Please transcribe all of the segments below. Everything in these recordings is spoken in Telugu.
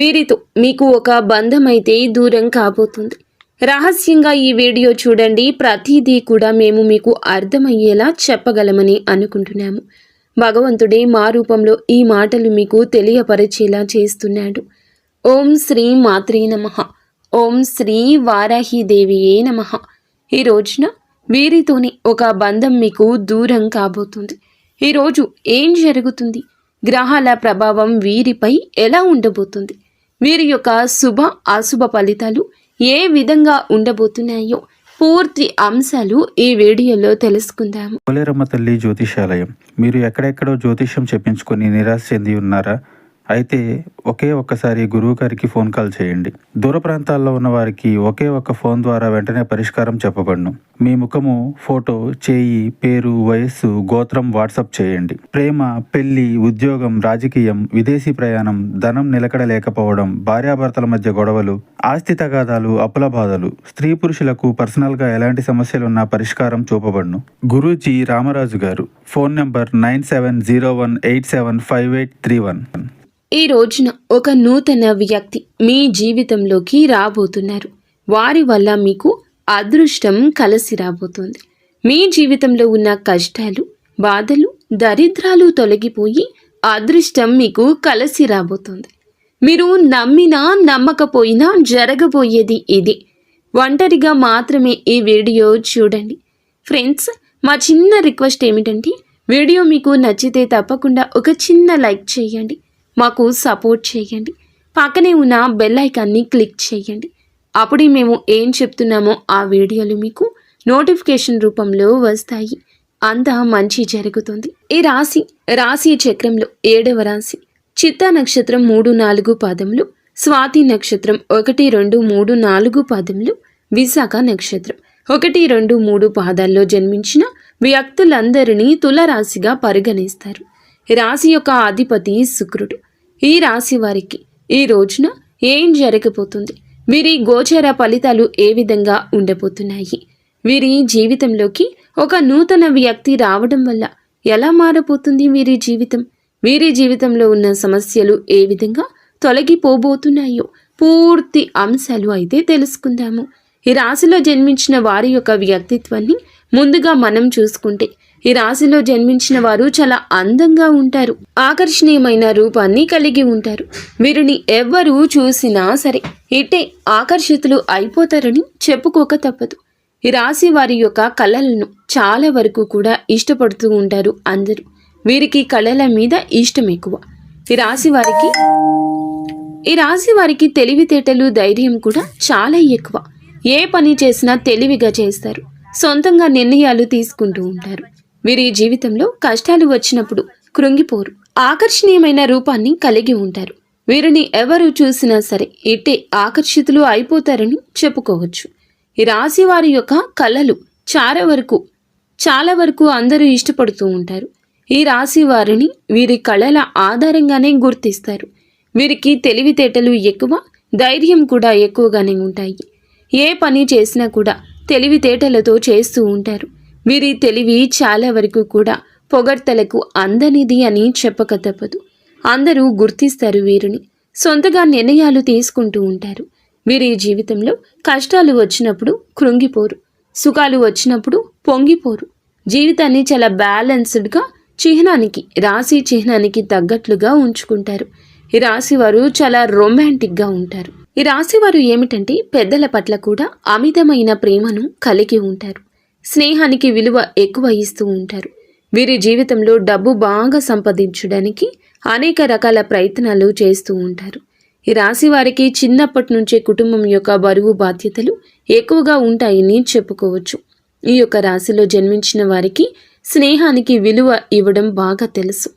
వీరితో మీకు ఒక బంధం అయితే దూరం కాబోతుంది. రహస్యంగా ఈ వీడియో చూడండి. ప్రతిదీ కూడా మేము మీకు అర్థమయ్యేలా చెప్పగలమని అనుకుంటున్నాము. భగవంతుడే మా రూపంలో ఈ మాటలు మీకు తెలియపరిచేలా చేస్తున్నాడు. ఓం శ్రీ మాత్రే నమః. ఓం శ్రీ వారాహిదేవియే నమః. ఈ రోజున వీరితోనే ఒక బంధం మీకు దూరం కాబోతుంది. ఈరోజు ఏం జరుగుతుంది? గ్రహాల ప్రభావం వీరిపై ఎలా ఉండబోతుంది? వీరి యొక్క శుభ అశుభ ఫలితాలు ఏ విధంగా ఉండబోతున్నాయో పూర్తి అంశాలు ఈ వీడియోలో తెలుసుకుందాము. పోలేరమ్మ తల్లి జ్యోతిషాలయం. మీరు ఎక్కడెక్కడో జ్యోతిష్యం చెప్పించుకొని నిరాశ చెంది ఉన్నారా? అయితే ఒక్కసారి గురువు గారికి ఫోన్ కాల్ చేయండి. దూర ప్రాంతాల్లో ఉన్న వారికి ఒకే ఒక్క ఫోన్ ద్వారా వెంటనే పరిష్కారం చెప్పబడును. మీ ముఖము, ఫోటో, చేయి, పేరు, వయస్సు, గోత్రం వాట్సాప్ చేయండి. ప్రేమ, పెళ్లి, ఉద్యోగం, రాజకీయం, విదేశీ ప్రయాణం, ధనం నిలకడ లేకపోవడం, భార్యాభర్తల మధ్య గొడవలు, ఆస్తి తగాదాలు, అప్పుల బాధలు, స్త్రీ పురుషులకు పర్సనల్ గా ఎలాంటి సమస్యలున్నా పరిష్కారం చూపబడును. గురూజీ రామరాజు గారు. Phone number 9701875831. ఈ రోజున ఒక నూతన వ్యక్తి మీ జీవితంలోకి రాబోతున్నారు. వారి వల్ల మీకు అదృష్టం కలిసి రాబోతుంది. మీ జీవితంలో ఉన్న కష్టాలు, బాధలు, దరిద్రాలు తొలగిపోయి అదృష్టం మీకు కలిసి రాబోతుంది. మీరు నమ్మినా నమ్మకపోయినా జరగబోయేది ఇది. ఒంటరిగా మాత్రమే ఈ వీడియో చూడండి. ఫ్రెండ్స్, మా చిన్న రిక్వెస్ట్ ఏమిటంటే వీడియో మీకు నచ్చితే తప్పకుండా ఒక చిన్న లైక్ చేయండి. మాకు సపోర్ట్ చేయండి. పక్కనే ఉన్న బెల్ ఐకాన్ని క్లిక్ చేయండి. అప్పుడే మేము ఏం చెప్తున్నామో ఆ వీడియోలు మీకు నోటిఫికేషన్ రూపంలో వస్తాయి. అంతా మంచి జరుగుతుంది. ఈ రాశి చక్రంలో 7వ రాశి. చిత్తా నక్షత్రం 3-4 పాదములు, స్వాతి నక్షత్రం 1-2-3-4 పాదములు, విశాఖ నక్షత్రం 1-2-3 పాదాల్లో జన్మించిన వ్యక్తులందరినీ తులరాశిగా పరిగణిస్తారు. రాశి యొక్క అధిపతి శుక్రుడు. ఈ రాశి వారికి ఈ రోజున ఏం జరగబోతుంది? వీరి గోచర ఫలితాలు ఏ విధంగా ఉండబోతున్నాయి? వీరి జీవితంలోకి ఒక నూతన వ్యక్తి రావడం వల్ల ఎలా మారబోతుంది వీరి జీవితం? వీరి జీవితంలో ఉన్న సమస్యలు ఏ విధంగా తొలగిపోబోతున్నాయో పూర్తి అంశాలు అయితే తెలుసుకుందాము. ఈ రాశిలో జన్మించిన వారి యొక్క వ్యక్తిత్వాన్ని ముందుగా మనం చూసుకుంటే, ఈ రాశిలో జన్మించిన వారు చాలా అందంగా ఉంటారు. ఆకర్షణీయమైన రూపాన్ని కలిగి ఉంటారు. వీరిని ఎవ్వరూ చూసినా సరే ఇట్టే ఆకర్షితులు అయిపోతారని చెప్పుకోక తప్పదు. ఈ రాశి వారి యొక్క కళలను చాలా వరకు కూడా ఇష్టపడుతూ ఉంటారు అందరూ. వీరికి కళల మీద ఇష్టం ఎక్కువ. ఈ రాశి వారికి తెలివితేటలు, ధైర్యం కూడా చాలా ఎక్కువ. ఏ పని చేసినా తెలివిగా చేస్తారు. సొంతంగా నిర్ణయాలు తీసుకుంటూ ఉంటారు. వీరి జీవితంలో కష్టాలు వచ్చినప్పుడు కృంగిపోరు. ఆకర్షణీయమైన రూపాన్ని కలిగి ఉంటారు. వీరిని ఎవరు చూసినా సరే ఇట్టే ఆకర్షితులు అయిపోతారని చెప్పుకోవచ్చు. ఈ రాశి వారి యొక్క కళలు చాలా వరకు అందరూ ఇష్టపడుతూ ఉంటారు. ఈ రాశి వారిని వీరి కళల ఆధారంగానే గుర్తిస్తారు. వీరికి తెలివితేటలు ఎక్కువ, ధైర్యం కూడా ఎక్కువగానే ఉంటాయి. ఏ పని చేసినా కూడా తెలివితేటలతో చేస్తూ ఉంటారు. వీరి తెలివి చాలా వరకు కూడా పొగడ్తలకు అందనిది అని చెప్పక తప్పదు. అందరూ గుర్తిస్తారు వీరిని. సొంతగా నిర్ణయాలు తీసుకుంటూ ఉంటారు. వీరి జీవితంలో కష్టాలు వచ్చినప్పుడు కృంగిపోరు. సుఖాలు వచ్చినప్పుడు పొంగిపోరు. జీవితాన్ని చాలా బ్యాలెన్స్డ్గా రాశి చిహ్నానికి తగ్గట్లుగా ఉంచుకుంటారు. ఈ రాశి వారు చాలా రొమాంటిక్గా ఉంటారు. ఈ రాశి వారు ఏమిటంటే పెద్దల పట్ల కూడా అమితమైన ప్రేమను కలిగి ఉంటారు. స్నేహానికి విలువ ఎక్కువ ఇస్తూ ఉంటారు. వీరి జీవితంలో డబ్బు బాగా సంపాదించడానికి అనేక రకాల ప్రయత్నాలు చేస్తూ ఉంటారు. ఈ రాశి వారికి చిన్నప్పటి నుంచే కుటుంబం యొక్క బరువు బాధ్యతలు ఎక్కువగా ఉంటాయని చెప్పుకోవచ్చు. ఈ యొక్క రాశిలో జన్మించిన వారికి స్నేహానికి విలువ ఇవ్వడం బాగా తెలుసు.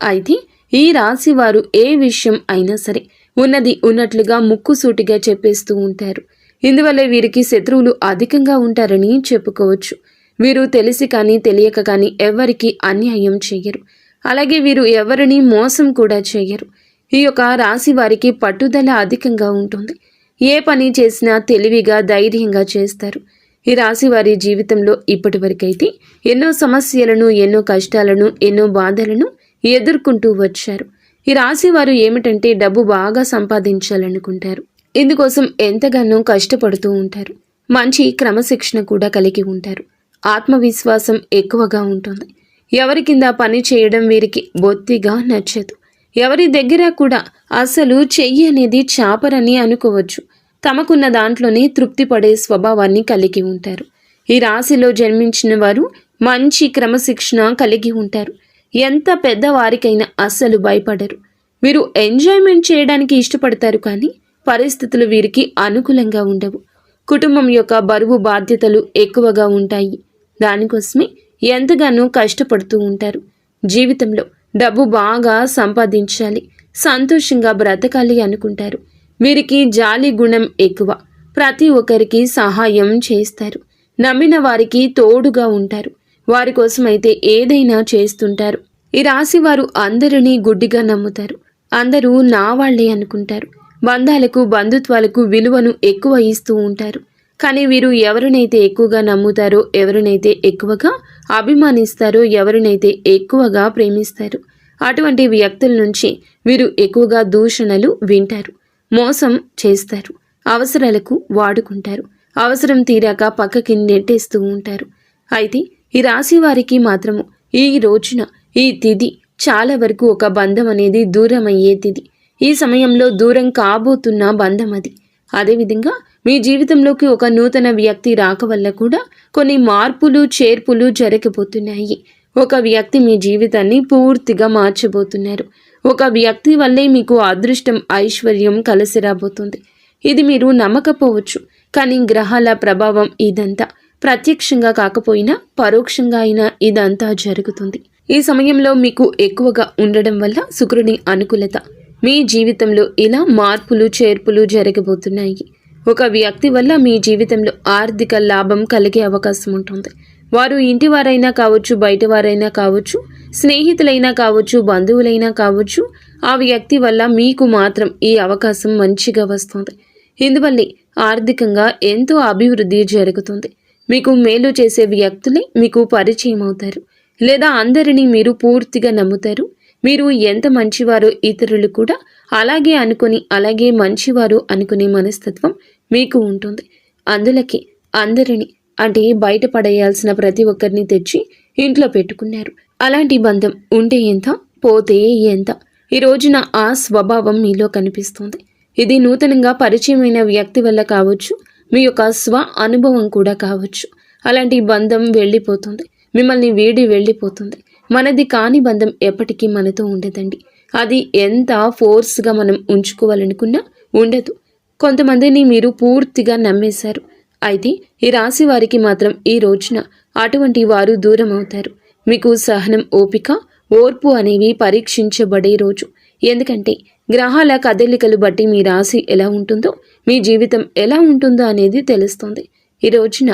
అయితే ఈ రాశి వారు ఏ విషయం అయినా సరే ఉన్నది ఉన్నట్లుగా ముక్కుసూటిగా చెప్పేస్తూ ఉంటారు. ఇందువల్ల వీరికి శత్రువులు అధికంగా ఉంటారని చెప్పుకోవచ్చు. వీరు తెలిసి కానీ తెలియక కానీ ఎవరికి అన్యాయం చేయరు. అలాగే వీరు ఎవరిని మోసం కూడా చేయరు. ఈ యొక్క రాశి వారికి పట్టుదల అధికంగా ఉంటుంది. ఏ పని చేసినా తెలివిగా, ధైర్యంగా చేస్తారు. ఈ రాశి వారి జీవితంలో ఇప్పటి వరకైతే ఎన్నో సమస్యలను, ఎన్నో కష్టాలను, ఎన్నో బాధలను ఎదుర్కొంటూ వచ్చారు. ఈ రాశి వారు ఏమిటంటే డబ్బు బాగా సంపాదించాలనుకుంటారు. ఇందుకోసం ఎంతగానో కష్టపడుతూ ఉంటారు. మంచి క్రమశిక్షణ కూడా కలిగి ఉంటారు. ఆత్మవిశ్వాసం ఎక్కువగా ఉంటుంది. ఎవరి కింద పని చేయడం వీరికి బొత్తిగా నచ్చదు. ఎవరి దగ్గర కూడా అసలు చెయ్యి అనేది చాపరని అనుకోవచ్చు. తమకున్న దాంట్లోనే తృప్తి పడే స్వభావాన్ని కలిగి ఉంటారు. ఈ రాశిలో జన్మించిన వారు మంచి క్రమశిక్షణ కలిగి ఉంటారు. ఎంత పెద్దవారికైనా అస్సలు భయపడరు. వీరు ఎంజాయ్మెంట్ చేయడానికి ఇష్టపడతారు, కానీ పరిస్థితులు వీరికి అనుకూలంగా ఉండవు. కుటుంబం యొక్క బరువు బాధ్యతలు ఎక్కువగా ఉంటాయి. దానికోసమే ఎంతగానో కష్టపడుతూ ఉంటారు. జీవితంలో డబ్బు బాగా సంపాదించాలి, సంతోషంగా బ్రతకాలి అనుకుంటారు. వీరికి జాలి గుణం ఎక్కువ. ప్రతి ఒక్కరికి సహాయం చేస్తారు. నమ్మిన వారికి తోడుగా ఉంటారు. వారి కోసమైతే ఏదైనా చేస్తుంటారు. ఈ రాశి వారు అందరినీ గుడ్డిగా నమ్ముతారు. అందరూ నా వాళ్లే అనుకుంటారు. బంధాలకు బంధుత్వాలకు విలువను ఎక్కువ ఇస్తూ ఉంటారు. కానీ వీరు ఎవరినైతే ఎక్కువగా నమ్ముతారో, ఎవరినైతే ఎక్కువగా అభిమానిస్తారో, ఎవరినైతే ఎక్కువగా ప్రేమిస్తారో అటువంటి వ్యక్తుల నుంచి వీరు ఎక్కువగా దూషణలు వింటారు. మోసం చేస్తారు. అవసరాలకు వాడుకుంటారు. అవసరం తీరాక పక్కకి నెట్టేస్తూ ఉంటారు. అయితే ఈ రాశి వారికి మాత్రము ఈ రోజున ఈ తిథి చాలా వరకు ఒక బంధం అనేది దూరం అయ్యే తిథి. ఈ సమయంలో దూరం కాబోతున్న బంధం అది. అదేవిధంగా మీ జీవితంలోకి ఒక నూతన వ్యక్తి రాక వల్ల కూడా కొన్ని మార్పులు చేర్పులు జరగబోతున్నాయి. ఒక వ్యక్తి మీ జీవితాన్ని పూర్తిగా మార్చబోతున్నారు. ఒక వ్యక్తి వల్లే మీకు అదృష్టం, ఐశ్వర్యం కలిసి రాబోతుంది. ఇది మీరు నమ్మకపోవచ్చు, కానీ గ్రహాల ప్రభావం ఇదంతా ప్రత్యక్షంగా కాకపోయినా పరోక్షంగా అయినా ఇదంతా జరుగుతుంది. ఈ సమయంలో మీకు ఎక్కువగా ఉండడం వల్ల శుక్రుని అనుకూలత మీ జీవితంలో ఇలా మార్పులు చేర్పులు జరగబోతున్నాయి. ఒక వ్యక్తి వల్ల మీ జీవితంలో ఆర్థిక లాభం కలిగే అవకాశం ఉంటుంది. వారు ఇంటి వారైనా కావచ్చు, బయట వారైనా కావచ్చు, స్నేహితులైనా కావచ్చు, బంధువులైనా కావచ్చు. ఆ వ్యక్తి వల్ల మీకు మాత్రం ఈ అవకాశం మంచిగా వస్తుంది. ఇందువల్లే ఆర్థికంగా ఎంతో అభివృద్ధి జరుగుతుంది. మీకు మేలు చేసే వ్యక్తులే మీకు పరిచయం అవుతారు, లేదా అందరినీ మీరు పూర్తిగా నమ్ముతారు. మీరు ఎంత మంచివారో ఇతరులు కూడా అలాగే అనుకుని, అలాగే మంచివారు అనుకునే మనస్తత్వం మీకు ఉంటుంది. అందులకి అందరినీ అంటే బయటపడేయాల్సిన ప్రతి ఒక్కరిని తెచ్చి ఇంట్లో పెట్టుకున్నారు. అలాంటి బంధం ఉంటే ఎంత, పోతే ఎంత. ఈ రోజున ఆ స్వభావం మీలో కనిపిస్తుంది. ఇది నూతనంగా పరిచయమైన వ్యక్తి వల్ల కావచ్చు, మీ యొక్క స్వ అనుభవం కూడా కావచ్చు. అలాంటి బంధం వెళ్ళిపోతుంది, మిమ్మల్ని వీడి వెళ్ళిపోతుంది. మనది కాని బంధం ఎప్పటికీ మనతో ఉండదండి. అది ఎంత ఫోర్స్గా మనం ఉంచుకోవాలనుకున్నా ఉండదు. కొంతమందిని మీరు పూర్తిగా నమ్మేశారు. అయితే ఈ రాశి వారికి మాత్రం ఈ రోజున అటువంటి వారు దూరం అవుతారు. మీకు సహనం, ఓపిక, ఓర్పు అనేవి పరీక్షించబడే రోజు. ఎందుకంటే గ్రహాల కదలికలు బట్టి మీ రాశి ఎలా ఉంటుందో, మీ జీవితం ఎలా ఉంటుందో అనేది తెలుస్తుంది. ఈ రోజున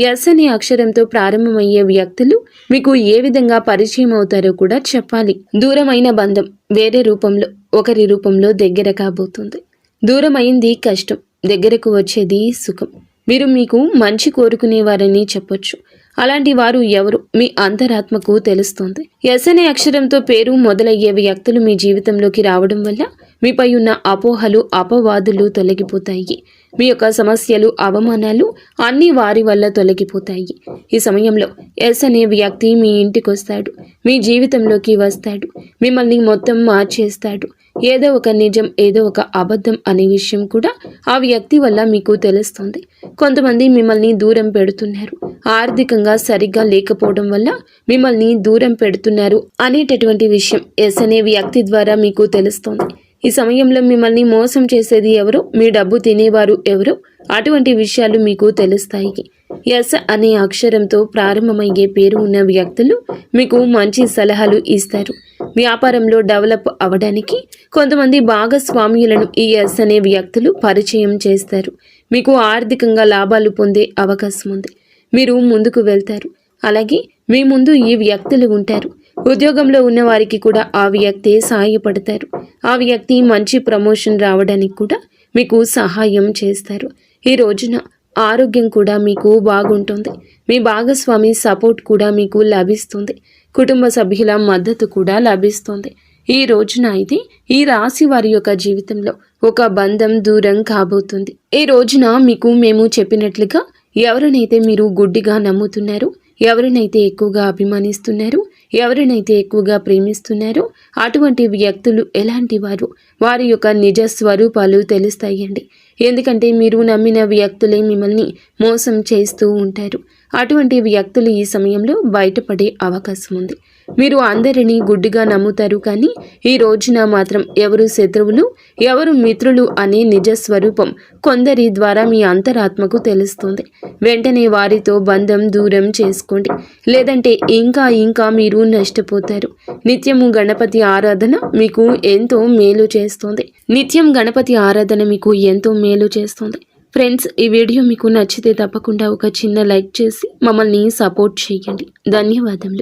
ఎస్ అనే అక్షరంతో ప్రారంభమయ్యే వ్యక్తులు మీకు ఏ విధంగా పరిచయం అవుతారో కూడా చెప్పాలి. దూరమైన బంధం వేరే రూపంలో, ఒకరి రూపంలో దగ్గర కాబోతుంది. దూరమైంది కష్టం, దగ్గరకు వచ్చేది సుఖం. మీరు మీకు మంచి కోరుకునేవారని చెప్పొచ్చు. అలాంటి వారు ఎవరు మీ అంతరాత్మకు తెలుస్తోంది. ఎస్ అనే అక్షరంతో పేరు మొదలయ్యే వ్యక్తులు మీ జీవితంలోకి రావడం వల్ల మీపై ఉన్న అపోహలు, అపవాదులు తొలగిపోతాయి. మీ యొక్క సమస్యలు, అవమానాలు అన్నీ వారి వల్ల తొలగిపోతాయి. ఈ సమయంలో ఎస్ అనే వ్యక్తి మీ ఇంటికి వస్తాడు, మీ జీవితంలోకి వస్తాడు, మిమ్మల్ని మొత్తం మార్చేస్తాడు. ఏదో ఒక నిజం, ఏదో ఒక అబద్ధం అనే విషయం కూడా ఆ వ్యక్తి వల్ల మీకు తెలుస్తుంది. కొంతమంది మిమ్మల్ని దూరం పెడుతున్నారు, ఆర్థికంగా సరిగ్గా లేకపోవడం వల్ల మిమ్మల్ని దూరం పెడుతున్నారు అనేటటువంటి విషయం ఎస్ అనే వ్యక్తి ద్వారా మీకు తెలుస్తోంది. ఈ సమయంలో మిమ్మల్ని మోసం చేసేది ఎవరో, మీ డబ్బు తినేవారు ఎవరో, అటువంటి విషయాలు మీకు తెలుస్తాయి. ఎస్ అనే అక్షరంతో ప్రారంభమయ్యే పేరు ఉన్న వ్యక్తులు మీకు మంచి సలహాలు ఇస్తారు. వ్యాపారంలో డెవలప్ అవ్వడానికి కొంతమంది భాగస్వామ్యులను ఈ ఎస్ అనే వ్యక్తులు పరిచయం చేస్తారు. మీకు ఆర్థికంగా లాభాలు పొందే అవకాశం ఉంది. మీరు ముందుకు వెళ్తారు. అలాగే మీ ముందు ఈ వ్యక్తులు ఉంటారు. ఉద్యోగంలో ఉన్న వారికి కూడా ఆ వ్యక్తి సహాయపడతారు. ఆ వ్యక్తి మంచి ప్రమోషన్ రావడానికి కూడా మీకు సహాయం చేస్తారు. ఈ రోజున ఆరోగ్యం కూడా మీకు బాగుంటుంది. మీ భాగస్వామి సపోర్ట్ కూడా మీకు లభిస్తుంది. కుటుంబ సభ్యుల మద్దతు కూడా లభిస్తుంది. ఈ రోజున అయితే ఈ రాశి వారి యొక్క జీవితంలో ఒక బంధం దూరం కాబోతుంది. ఈ రోజున మీకు మేము చెప్పినట్లుగా ఎవరినైతే మీరు గుడ్డిగా నమ్ముతున్నారో, ఎవరినైతే ఎక్కువగా అభిమానిస్తున్నారో, ఎవరినైతే ఎక్కువగా ప్రేమిస్తున్నారో అటువంటి వ్యక్తులు ఎలాంటి వారి యొక్క నిజ స్వరూపాలు తెలుస్తాయండి. ఎందుకంటే మీరు నమ్మిన వ్యక్తులే మిమ్మల్ని మోసం చేస్తూ ఉంటారు. అటువంటి వ్యక్తులు ఈ సమయంలో బయటపడే అవకాశం ఉంది. మీరు అందరినీ గుడ్డిగా నమ్ముతారు, కానీ ఈ రోజున మాత్రం ఎవరు శత్రువులు ఎవరు మిత్రులు అనే నిజ స్వరూపం కొందరి ద్వారా మీ అంతరాత్మకు తెలుస్తుంది. వెంటనే వారితో బంధం దూరం చేసుకోండి, లేదంటే ఇంకా మీరు నష్టపోతారు. నిత్యము గణపతి ఆరాధన మీకు ఎంతో మేలు చేస్తుంది. ఫ్రెండ్స్, ఈ వీడియో మీకు నచ్చితే తప్పకుండా ఒక చిన్న లైక్ చేసి మమ్మల్ని సపోర్ట్ చేయండి. ధన్యవాదములు.